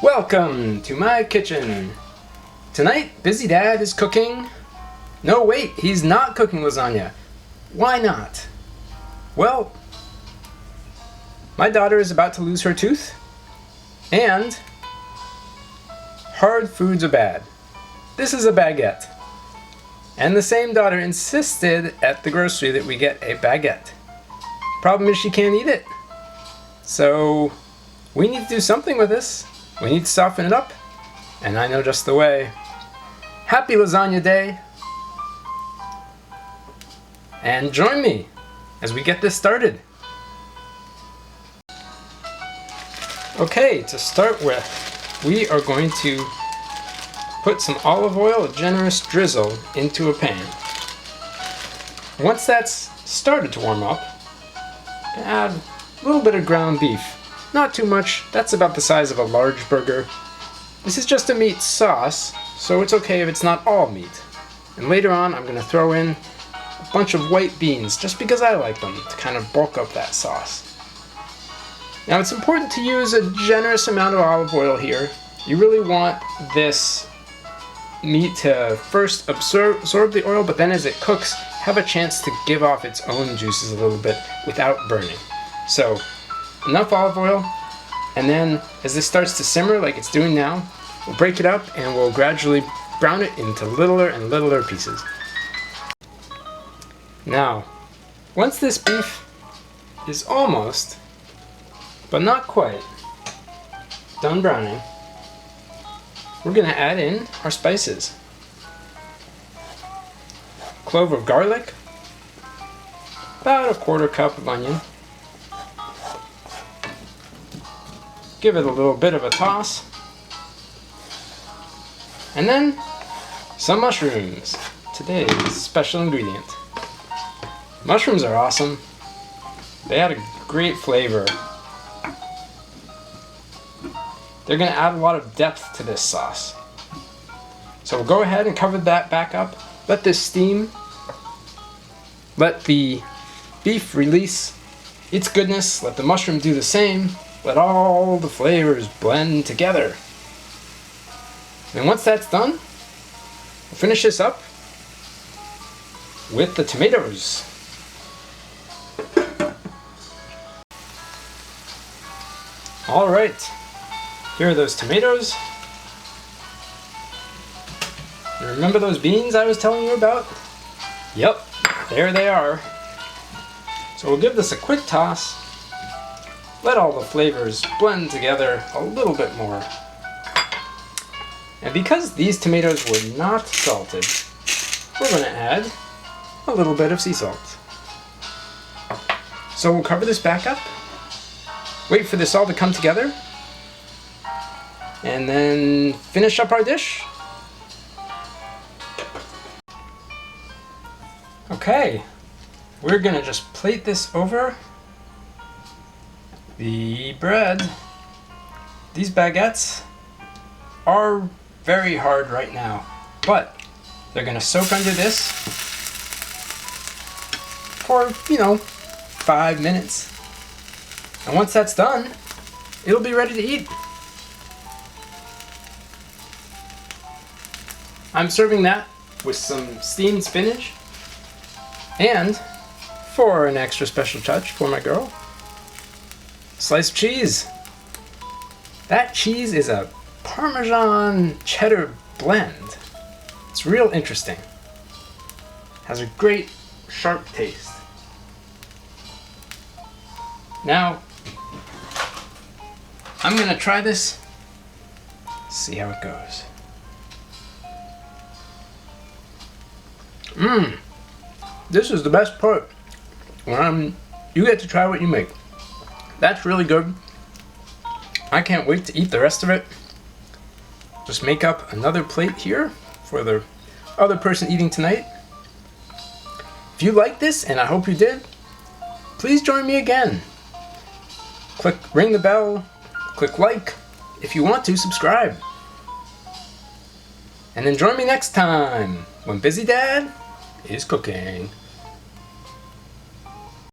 Welcome to my kitchen. Tonight, Busy Dad is cooking. No, wait, he's not cooking lasagna. Why not? Well, my daughter is about to lose her tooth, and hard foods are bad. This is a baguette. And the same daughter insisted at the grocery that we get a baguette. Problem is she can't eat it. So we need to do something with this. We need to soften it up, and I know just the way. Happy Lasagna Day! And join me as we get this started. Okay, to start with, we are going to put some olive oil, a generous drizzle, into a pan. Once that's started to warm up, add a little bit of ground beef. Not too much, that's about the size of a large burger. This is just a meat sauce, so it's okay if it's not all meat. And later on, I'm going to throw in a bunch of white beans, just because I like them, to kind of bulk up that sauce. Now it's important to use a generous amount of olive oil here. You really want this meat to first absorb the oil, but then as it cooks, have a chance to give off its own juices a little bit without burning. So, enough olive oil, and then as this starts to simmer like it's doing now, we'll break it up and we'll gradually brown it into littler and littler pieces. Now, once this beef is almost, but not quite, done browning, we're going to add in our spices. Clove of garlic, about a 1/4 cup of onion. Give it a little bit of a toss. And then some mushrooms, today's special ingredient. Mushrooms are awesome. They add a great flavor. They're going to add a lot of depth to this sauce. So we'll go ahead and cover that back up. Let this steam. Let the beef release its goodness. Let the mushroom do the same. Let all the flavors blend together. And once that's done, we'll finish this up with the tomatoes. All right, here are those tomatoes. You remember those beans I was telling you about? Yep, there they are. So we'll give this a quick toss. Let all the flavors blend together a little bit more. And because these tomatoes were not salted, we're going to add a little bit of sea salt. So we'll cover this back up, wait for this all to come together, and then finish up our dish. Okay, we're going to just plate this over the bread. These baguettes are very hard right now, but they're going to soak under this for, 5 minutes. And once that's done, it'll be ready to eat. I'm serving that with some steamed spinach, and for an extra special touch for my girl, slice of cheese. That cheese is a Parmesan cheddar blend. It's real interesting. Has a great sharp taste. Now, I'm gonna try this, see how it goes. This is the best part. When you get to try what you make. That's really good. I can't wait to eat the rest of it. Just make up another plate here for the other person eating tonight. If you like this, and I hope you did, please join me again. Ring the bell, click like. If you want to, subscribe. And then join me next time when Busy Dad is cooking.